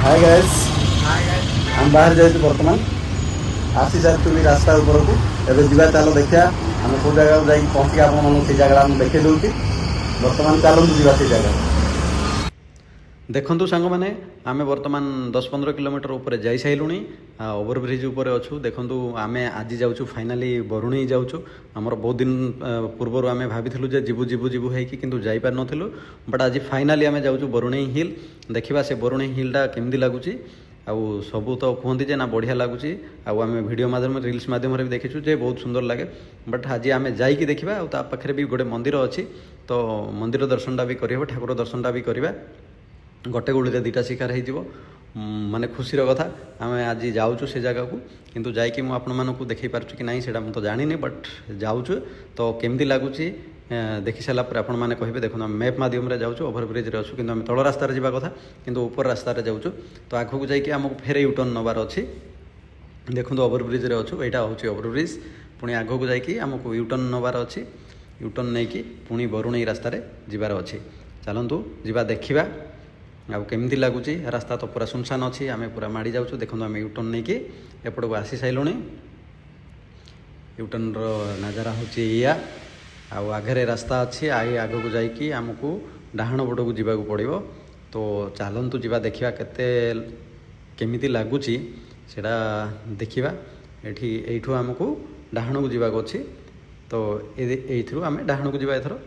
Hi guys हम बाहर जाए बर्तमान आसी सारी रास्ता उपरकू एवं जीवा चलो देखा आम कौ जगह जाकि पहुँची आप से जगह देखे दूसरी बर्तमान चलते जीवा से जगह देखु सांग मैंने आम बर्तमान 10-15 किलोमीटर उपर जा सारूँ ओवरब्रिज उपर अच्छु देखु आम आज जाऊँ फाइनाली बरुणेई जाऊँ आमर बहुत दिन पूर्वर आम भाभी जीवु जीवु जीवु होकि जापार नु बट आज फाइनाली आम जाऊँ बरुणेई हिल देखा से बरुणेई हिलटा केमती लगुच आउ सबू तो कहते जे ना बढ़िया लगुच आम भिडियो माध्यम रिल्स माध्यम भी देखीचु जे बहुत सुंदर लगे बट आज आम जाइए देखा पाखे भी गोटे मंदिर अच्छी तो मंदिर दर्शनटा भी करहब ठाकुर दर्शनटा भी करवा गोटे गुड़ी दुटा शिकार हो माने खुशीर कथा आम आज जाऊँ से जगह को किंतु जाकि मुझे देखी पार्छु कि नहीं सेटा तो जानी बट जाऊँ तो केमती लगुच देखी सारापर आपण मैंने कहे देखो मैप माध्यम जाऊँ ओवरब्रिज अच्छु कि तल रास्त जावा कथा किंतु ऊपर रास्तार जाऊँ तो आगक जाकि आमको फेर यूटर्न नबार अच्छी देखो ओवरब्रिज अच्छु यहाँ हूँ ओवरब्रिज पुणी आगक जाकि आमको यूटर्न नबार अच्छी यूटर्न नहीं कि पुणी बरुणेई रास्तार जीवार अच्छी चलतु जीवा देखा आउ केमती लगुच रास्ता तो पूरा सुनसान अच्छी आम पूरा माड़ी जाऊँ देखो आम यूटर्न नहीं कि एपट को आसी सारूँ यूटर्न नजारा हूँ या आगे रास्ता अच्छी आई आगक जाकि आमको डाहाण पट को जावाक पड़ो तो चलतु जीवा देखा केमिति लगुच सेटा देखा ये आमको डाहाण को जावाक अच्छी तो ये आम डाहाण को जावा एथर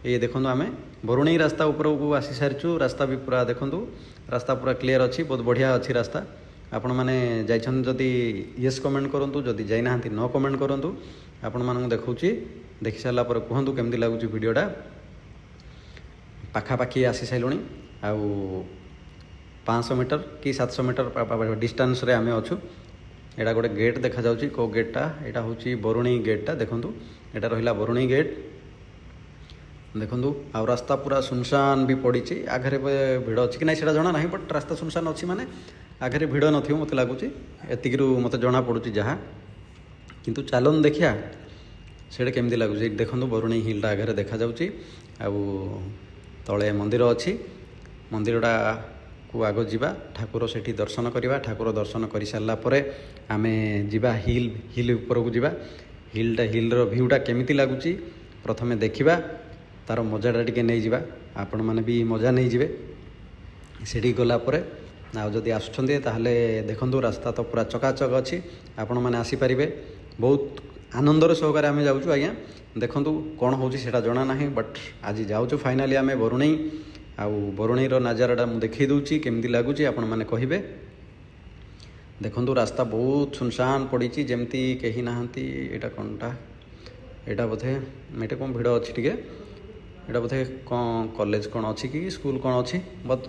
ये देखो आम बरुणेई रास्ता ऊपर को आसी सारीचु रास्ता भी पूरा देखु रास्ता पूरा क्लीयर अच्छी बहुत बढ़िया अच्छी रास्ता आपण मैंने जाइछन जदि येस कमेंट करूँ जदि जाइना न कमेंट करूँ आपण मानू देखुची देखि सारा पर कहतु केमती लगुच वीडियोटा पाखापाखि आसी सारूँ आउ 500 मीटर कि 700 मीटर डिस्टेंस रे आमे अच्छु एटा गोटे गेट देखा जाउची को गेटटा एटा होची बरुणेई गेटटा देखंतु एटा रहिला बरुणेई गेट देखु आ रास्ता पूरा सुनसान भी पड़ी आगे भिड़ अच्छी कि ना से जना ना बट रास्ता सुनसान अच्छी माने आगे भिड़ न मत लगुच एतिक मत जना पड़ुची जहाँ किंतु चलन देखिया से केमती लगुच देखो बरुणेई हिलटा आगे देखा जाउची आउ तले मंदिर अच्छी मंदिरटा को आग जावा ठाकुर से दर्शन करवा ठाकुर दर्शन कर सारापर आम जा हिल ऊपर को जावा हिलर भ्यूटा केमिति लगुच प्रथमे देखा तार मजाटा टी नहीं जावा आपण मैंने भी मजा नहीं जाए से गलापर आदि आसुँचे ताहले देखु रास्ता तो पूरा चकाचक अच्छी आपण मैंने आसीपारे बहुत आनंदर सहकार आम जाऊँ आज्ञा देखु कौन होची सेटा जना ना बट आज जाऊँ फाइनाली आम बरुणेई आउ बरुणेईर नजाराटा मुझे देखी दूची केमती लगुच आपण मैंने कहे देखु रास्ता बहुत सुनसान पड़ी जमती कहीं नहांती एटा कौनटा एटा बोधे एटा कौन भिड़ अच्छी टे एटा बोधे कौन कॉलेज कौन अच्छी कि स्कूल कौन अच्छी बट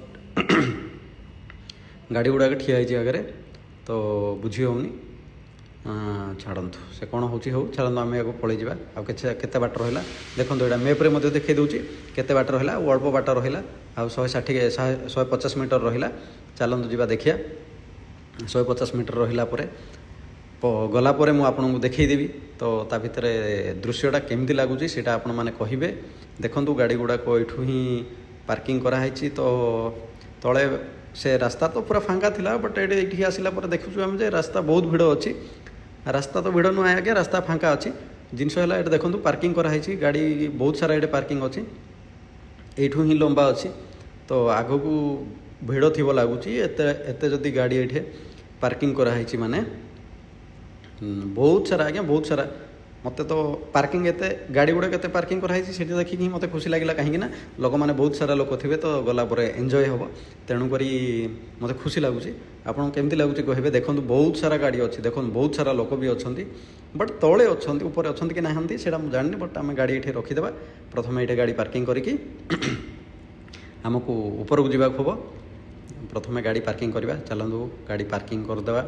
गाड़ी गुड़ाक ठिया आगे तो बुझी होनी छाड़तु से कौन हो छाड़ू आम आगे पलि जा आते बाट रहा देखो यहाँ मेप्रे देखी दूची केते बाट रहा अल्प बाट रहा आ 150 मीटर रहा चलतु जा देखिया 150 मीटर रहा गलापर मुझे देखईदेवी तो ता भितर दृश्यटा केमती लगुच से आपण मैंने कहे देखु गाड़ी गुड़ाक यू ही पार्किंग कराई तो तले से रास्ता तो पूरा फांका थिला बट ये आसला देखुचु आम रास्ता बहुत भिड़ अच्छी रास्ता तो भिड़ नुह आगे रास्ता फांका अच्छी जिनस है ये देखो पार्किंग कराई गाड़ी बहुत सारा ये पार्किंग अच्छी यू ही लंबा अच्छी तो आग को भिड़ थी लगुच एत जदि गाड़ी ये पार्किंग कराई माने बहुत सारा आज्ञा बहुत सारा मत तो पार्किंग एते गाड़ी गुड़ा के पार्किंग कराई से देखिए मत खुशी लगे कहीं लोक मैंने बहुत सारा लोक थे तो गलापर एंजॉय हम तेणुक मत खुशी लगुच आपको केमती लगुच कहे देखो बहुत सारा गाड़ी अच्छी देखो बहुत सारा लोक भी अच्छा बट तले अच्छा ऊपर अच्छा कि नहांती से जानी बट आम गाड़ी ये रखीदे प्रथम ये गाड़ी पार्किंग करके आमको ऊपर को जावाक हम प्रथम गाड़ी पार्किंग करवा चलतु गाड़ी पार्किंग करदे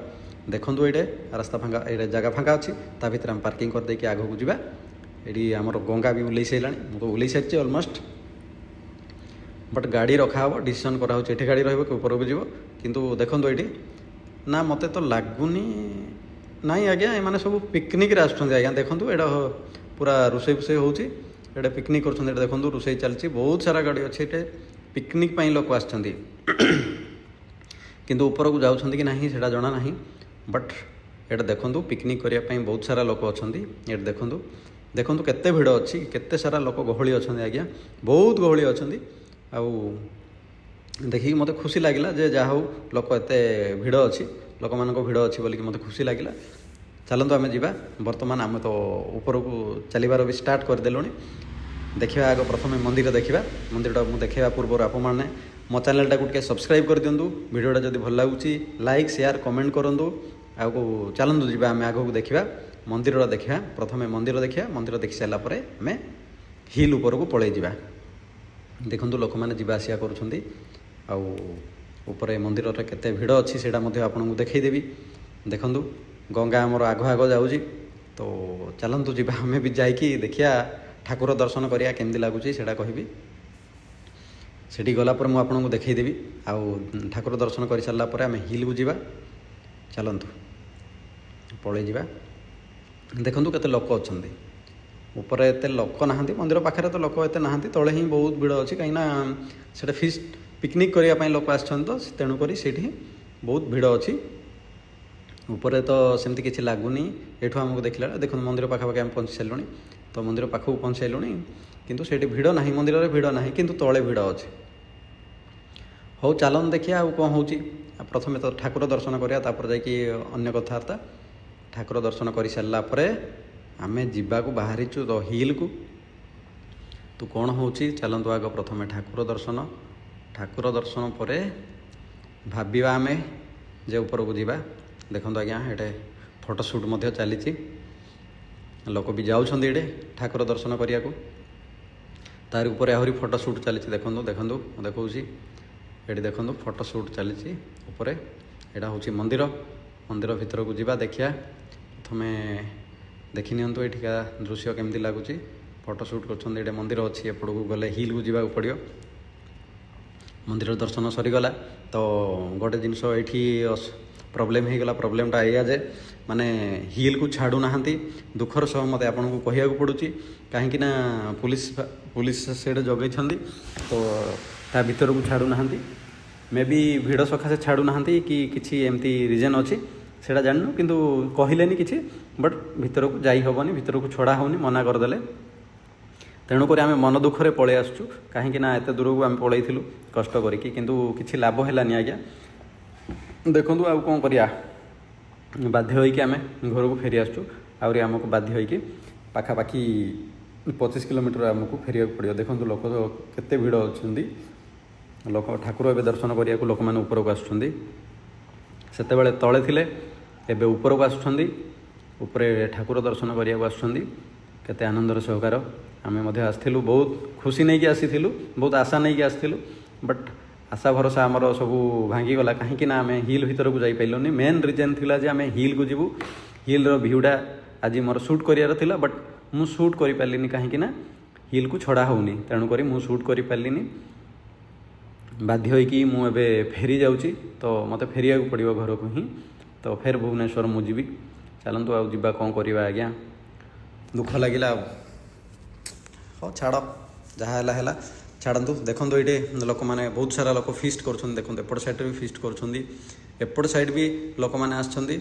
देखु ये रास्ता फांका ये जगह फांका अच्छी ता भर आम पार्किंग करदेकि आगक जावा ये आमर गंगा भी उल्लै सारा मुझे उल्लै सारी अलमोस्ट बट गाड़ी रखा हे डिसीजन कराऊँ ये गाड़ी रही ऊपर को जीव किंतु देखो ये ना मत तो लगुनि नाई आज्ञा ये सब पिकनिक आज्ञा देखो यहाँ पूरा रोषे फुसे हो पिकनिक कर देखो रोषे चलती बहुत सारा गाड़ी अच्छे पिकनिक लोक आस କିନ୍ତୁ ଉପରକୁ ଯାଉଛନ୍ତି କି ନାହିଁ ସେଇଟା ଜଣା ନାହିଁ। ବଟ୍ ଏଇଟା ଦେଖନ୍ତୁ ପିକନିକ୍ କରିବା ପାଇଁ ବହୁତ ସାରା ଲୋକ ଅଛନ୍ତି। ଏଇଟା ଦେଖନ୍ତୁ ଦେଖନ୍ତୁ କେତେ ଭିଡ଼ ଅଛି, କେତେ ସାରା ଲୋକ ଗହଳି ଅଛନ୍ତି ଆଜ୍ଞା, ବହୁତ ଗହଳି ଅଛନ୍ତି। ଆଉ ଦେଖିକି ମୋତେ ଖୁସି ଲାଗିଲା ଯେ ଯାହା ହଉ ଲୋକ ଏତେ ଭିଡ଼ ଅଛି, ଲୋକମାନଙ୍କ ଭିଡ଼ ଅଛି ବୋଲିକି ମୋତେ ଖୁସି ଲାଗିଲା। ଚାଲନ୍ତୁ ଆମେ ଯିବା। ବର୍ତ୍ତମାନ ଆମେ ତ ଉପରକୁ ଚାଲିବାର ବି ଷ୍ଟାର୍ଟ କରିଦେଲୁଣି। ଦେଖିବା ଆଗ ପ୍ରଥମେ ମନ୍ଦିର ଦେଖିବା। ମନ୍ଦିରଟା ମୁଁ ଦେଖାଇବା ପୂର୍ବରୁ ଆପଣମାନେ ମୋ ଚ୍ୟାନେଲଟାକୁ ଟିକେ ସବସ୍କ୍ରାଇବ୍ କରିଦିଅନ୍ତୁ। ଭିଡ଼ିଓଟା ଯଦି ଭଲ ଲାଗୁଛି ଲାଇକ୍ ସେୟାର କମେଣ୍ଟ କରନ୍ତୁ। ଆଉ ଚାଲନ୍ତୁ ଯିବା ଆମେ ଆଗକୁ ଦେଖିବା ମନ୍ଦିରଟା ଦେଖିବା। ପ୍ରଥମେ ମନ୍ଦିର ଦେଖିବା, ମନ୍ଦିର ଦେଖି ସାରିଲା ପରେ ଆମେ ହିଲ୍ ଉପରକୁ ପଳେଇ ଯିବା। ଦେଖନ୍ତୁ ଲୋକମାନେ ଯିବା ଆସିବା କରୁଛନ୍ତି। ଆଉ ଉପରେ ମନ୍ଦିରରେ କେତେ ଭିଡ଼ ଅଛି ସେଇଟା ମଧ୍ୟ ଆପଣଙ୍କୁ ଦେଖାଇଦେବି। ଦେଖନ୍ତୁ ଗଙ୍ଗା ଆମର ଆଗ ଆଗ ଯାଉଛି। ତ ଚାଲନ୍ତୁ ଯିବା, ଆମେ ବି ଯାଇକି ଦେଖିବା ଠାକୁର ଦର୍ଶନ କରିବା କେମିତି ଲାଗୁଛି ସେଇଟା କହିବି। ସେଠି ଗଲା ପରେ ମୁଁ ଆପଣଙ୍କୁ ଦେଖାଇଦେବି। ଆଉ ଠାକୁର ଦର୍ଶନ କରିସାରିଲା ପରେ ଆମେ ହିଲ୍କୁ ଯିବା। ଚାଲନ୍ତୁ ପଳେଇ ଯିବା। ଦେଖନ୍ତୁ କେତେ ଲୋକ ଅଛନ୍ତି। ଉପରେ ଏତେ ଲୋକ ନାହାନ୍ତି, ମନ୍ଦିର ପାଖରେ ତ ଲୋକ ଏତେ ନାହାନ୍ତି, ତଳେ ହିଁ ବହୁତ ଭିଡ଼ ଅଛି। କାହିଁକିନା ସେଇଟା ଫିଷ୍ଟ ପିକନିକ୍ କରିବା ପାଇଁ ଲୋକ ଆସିଛନ୍ତି ତ, ତେଣୁକରି ସେଇଠି ବହୁତ ଭିଡ଼ ଅଛି। ଉପରେ ତ ସେମିତି କିଛି ଲାଗୁନି ଏଠୁ ଆମକୁ ଦେଖିଲା ଦେଖନ୍ତୁ ମନ୍ଦିର ପାଖାପାଖି ଆମେ ପହଞ୍ଚି ସାରିଲୁଣି। ତ ମନ୍ଦିର ପାଖକୁ ପହଞ୍ଚି ସାରିଲୁଣି, କିନ୍ତୁ ସେଇଠି ଭିଡ଼ ନାହିଁ, ମନ୍ଦିରରେ ଭିଡ଼ ନାହିଁ, କିନ୍ତୁ ତଳେ ଭିଡ଼ ଅଛି। ହଉ ଚାଲନ୍ତୁ ଦେଖିବା ଆଉ କ'ଣ ହେଉଛି। ପ୍ରଥମେ ତ ଠାକୁର ଦର୍ଶନ କରିବା, ତାପରେ ଯାଇକି ଅନ୍ୟ କଥାବାର୍ତ୍ତା। ଠାକୁର ଦର୍ଶନ କରିସାରିଲା ପରେ ଆମେ ଯିବାକୁ ବାହାରିଛୁ ତ ହିଲ୍କୁ। ତ କ'ଣ ହେଉଛି ଚାଲନ୍ତୁ ଆଗ ପ୍ରଥମେ ଠାକୁର ଦର୍ଶନ ପରେ ଭାବିବା ଆମେ ଯେ ଉପରକୁ ଯିବା। ଦେଖନ୍ତୁ ଆଜ୍ଞା ଏଠି ଫଟୋ ସୁଟ୍ ମଧ୍ୟ ଚାଲିଛି, ଲୋକ ବି ଯାଉଛନ୍ତି ଏଠି ଠାକୁର ଦର୍ଶନ କରିବାକୁ। ତାରି ଉପରେ ଆହୁରି ଫଟୋ ସୁଟ୍ ଚାଲିଛି। ଦେଖନ୍ତୁ ଦେଖନ୍ତୁ ମୁଁ ଦେଖାଉଛି ଏଠି ଦେଖନ୍ତୁ ଫଟୋ ସୁଟ୍ ଚାଲିଛି ଉପରେ। ଏଇଟା ହେଉଛି ମନ୍ଦିର ଭିତରକୁ ଯିବା ଦେଖିବା। ପ୍ରଥମେ ଦେଖିନିଅନ୍ତୁ ଏଠିକା ଦୃଶ୍ୟ କେମିତି ଲାଗୁଛି। ଫଟୋ ସୁଟ୍ କରୁଛନ୍ତି, ଏଠି ମନ୍ଦିର ଅଛି, ଏପଟକୁ ଗଲେ ହିଲ୍କୁ ଯିବାକୁ ପଡ଼ିବ। ମନ୍ଦିର ଦର୍ଶନ ସରିଗଲା। ତ ଗୋଟେ ଜିନିଷ ଏଇଠି ପ୍ରୋବ୍ଲେମ୍ ହେଇଗଲା। ପ୍ରୋବ୍ଲେମ୍ଟା ଏଇଆ ଯେ ମାନେ ହିଲ୍କୁ ଛାଡ଼ୁନାହାନ୍ତି। ଦୁଃଖର ସହ ମୋତେ ଆପଣଙ୍କୁ କହିବାକୁ ପଡ଼ୁଛି, କାହିଁକିନା ପୁଲିସ୍ ସେଇଟା ଜଗେଇଛନ୍ତି, ତ ତା ଭିତରକୁ ଛାଡ଼ୁନାହାନ୍ତି। ମେ ବି ଭିଡ଼ ସକାଶେ ଛାଡ଼ୁନାହାନ୍ତି କି କିଛି ଏମିତି ରିଜନ୍ ଅଛି ସେଇଟା ଜାଣିନୁ, କିନ୍ତୁ କହିଲେନି କିଛି। ବଟ୍ ଭିତରକୁ ଯାଇ ହେବନି, ଭିତରକୁ ଛଡ଼ା ହେଉନି, ମନା କରିଦେଲେ। ତେଣୁକରି ଆମେ ମନ ଦୁଃଖରେ ପଳେଇ ଆସୁଛୁ, କାହିଁକିନା ଏତେ ଦୂରକୁ ଆମେ ପଳେଇଥିଲୁ କଷ୍ଟ କରିକି, କିନ୍ତୁ କିଛି ଲାଭ ହେଲାନି ଆଜ୍ଞା। ଦେଖନ୍ତୁ ଆଉ କ'ଣ କରିବା, ବାଧ୍ୟ ହୋଇକି ଆମେ ଘରକୁ ଫେରି ଆସୁଛୁ। ଆହୁରି ଆମକୁ ବାଧ୍ୟ ହୋଇକି ପାଖାପାଖି 25 କିଲୋମିଟର ଆମକୁ ଫେରିବାକୁ ପଡ଼ିବ। ଦେଖନ୍ତୁ ଲୋକ କେତେ ଭିଡ଼ ଅଛନ୍ତି। ଲୋକ ଠାକୁର ଏବେ ଦର୍ଶନ କରିବାକୁ ଲୋକମାନେ ଉପରକୁ ଆସୁଛନ୍ତି। ସେତେବେଳେ ତଳେ ଥିଲେ, ଏବେ ଉପରକୁ ଆସୁଛନ୍ତି। ଉପରେ ଠାକୁର ଦର୍ଶନ କରିବାକୁ ଆସୁଛନ୍ତି। କେତେ ଆନନ୍ଦର ସହକାର। ଆମେ ମଧ୍ୟ ଆସିଥିଲୁ, ବହୁତ ଖୁସି ନେଇକି ଆସିଥିଲୁ, ବହୁତ ଆଶା ନେଇକି ଆସିଥିଲୁ। ବଟ୍ ଆଶା ଭରସା ଆମର ସବୁ ଭାଙ୍ଗିଗଲା, କାହିଁକିନା ଆମେ ହିଲ୍ ଭିତରକୁ ଯାଇପାରିଲୁନି। ମେନ୍ ରିଜନ୍ ଥିଲା ଯେ ଆମେ ହିଲ୍କୁ ଯିବୁ। ହିଲ୍ର ଭିୟୁଟା ଆଜି ମୋର ସୁଟ୍ କରିବାର ଥିଲା, ବଟ୍ ମୁଁ ସୁଟ୍ କରିପାରିଲିନି, କାହିଁକିନା ହିଲ୍କୁ ଛଡ଼ା ହେଉନି। ତେଣୁକରି ମୁଁ ସୁଟ୍ କରିପାରିଲିନି। ବାଧ୍ୟ ହୋଇକି ମୁଁ ଏବେ ଫେରି ଯାଉଛି। ତ ମୋତେ ଫେରିବାକୁ ପଡ଼ିବ ଘରକୁ ହିଁ। ତ ଫେର ଭୁବନେଶ୍ୱର ମୁଁ ଯିବି। ଚାଲନ୍ତୁ ଆଉ ଯିବା, କ'ଣ କରିବା ଆଜ୍ଞା। ଦୁଃଖ ଲାଗିଲା ଆଉ। ହଉ ଛାଡ଼, ଯାହା ହେଲା ହେଲା, ଛାଡ଼ନ୍ତୁ। ଦେଖନ୍ତୁ ଏଇଠି ଲୋକମାନେ ବହୁତ ସାରା ଲୋକ ଫିଷ୍ଟ କରୁଛନ୍ତି। ଦେଖନ୍ତୁ ଏପଟ ସାଇଡ଼୍ରେ ବି ଫିଷ୍ଟ କରୁଛନ୍ତି, ଏପଟ ସାଇଡ଼୍ ବି ଲୋକମାନେ ଆସିଛନ୍ତି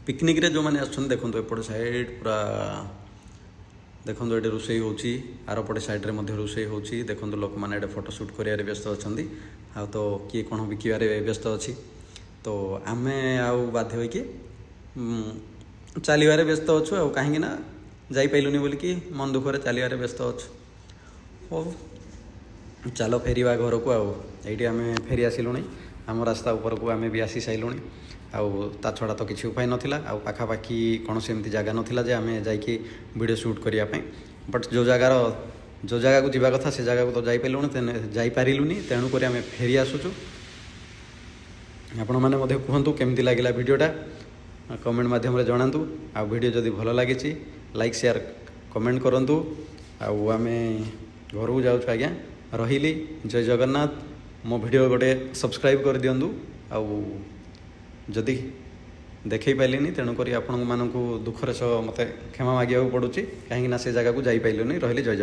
ପିକନିକ୍ରେ। ଯେଉଁମାନେ ଆସୁଛନ୍ତି ଦେଖନ୍ତୁ ଏପଟ ସାଇଡ଼୍ ପୁରା ଦେଖନ୍ତୁ ଏଠି ରୋଷେଇ ହେଉଛି, ଆରପଟେ ସାଇଡ଼୍ରେ ମଧ୍ୟ ରୋଷେଇ ହେଉଛି। ଦେଖନ୍ତୁ ଲୋକମାନେ ଏଠି ଫଟୋ ସୁଟ୍ କରିବାରେ ବ୍ୟସ୍ତ ଅଛନ୍ତି, ଆଉ ତ କିଏ କ'ଣ ବିକିବାରେ ବ୍ୟସ୍ତ ଅଛି। ତ ଆମେ ଆଉ ବାଧ୍ୟ ହୋଇକି ଚାଲିବାରେ ବ୍ୟସ୍ତ ଅଛୁ ଆଉ, କାହିଁକିନା ଯାଇପାରିଲୁନି ବୋଲିକି ମନ ଦୁଃଖରେ ଚାଲିବାରେ ବ୍ୟସ୍ତ ଅଛୁ। ହଉ ଚାଲ ଫେରିବା ଘରକୁ ଆଉ। ଏଇଠି ଆମେ ଫେରି ଆସିଲୁଣି, ଆମ ରାସ୍ତା ଉପରକୁ ଆମେ ବି ଆସି ସାରିଲୁଣି। ଆଉ ତା ଛଡ଼ା ତ କିଛି ଉପାୟ ନଥିଲା। ଆଉ ପାଖାପାଖି କୌଣସି ଏମିତି ଜାଗା ନଥିଲା ଯେ ଆମେ ଯାଇକି ଭିଡ଼ିଓ ସୁଟ୍ କରିବା ପାଇଁ। ବଟ୍ ଯେଉଁ ଜାଗାକୁ ଯିବା କଥା ସେ ଜାଗାକୁ ତ ଯାଇପାରିଲୁନି, ତେଣୁକରି ଆମେ ଫେରି ଆସୁଛୁ। ଆପଣମାନେ ମଧ୍ୟ କୁହନ୍ତୁ କେମିତି ଲାଗିଲା ଭିଡ଼ିଓଟା, କମେଣ୍ଟ ମାଧ୍ୟମରେ ଜଣାନ୍ତୁ। ଆଉ ଭିଡ଼ିଓ ଯଦି ଭଲ ଲାଗିଛି ଲାଇକ୍ ସେୟାର କମେଣ୍ଟ କରନ୍ତୁ। ଆଉ ଆମେ ଘରକୁ ଯାଉଛୁ ଆଜ୍ଞା। ରହିଲି, ଜୟ ଜଗନ୍ନାଥ। ମୋ ଭିଡ଼ିଓ ଗୋଟେ ସବସ୍କ୍ରାଇବ୍ କରିଦିଅନ୍ତୁ। ଆଉ ଯଦି ଦେଖାଇ ପାରିଲିନି, ତେଣୁକରି ଆପଣମାନଙ୍କୁ ଦୁଃଖର ସହ ମୋତେ କ୍ଷମା ମାଗିବାକୁ ପଡ଼ୁଛି, କାହିଁକିନା ସେ ଜାଗାକୁ ଯାଇପାରିଲୁନି। ରହିଲି, ଜୟ ଜଗନ୍ନାଥ।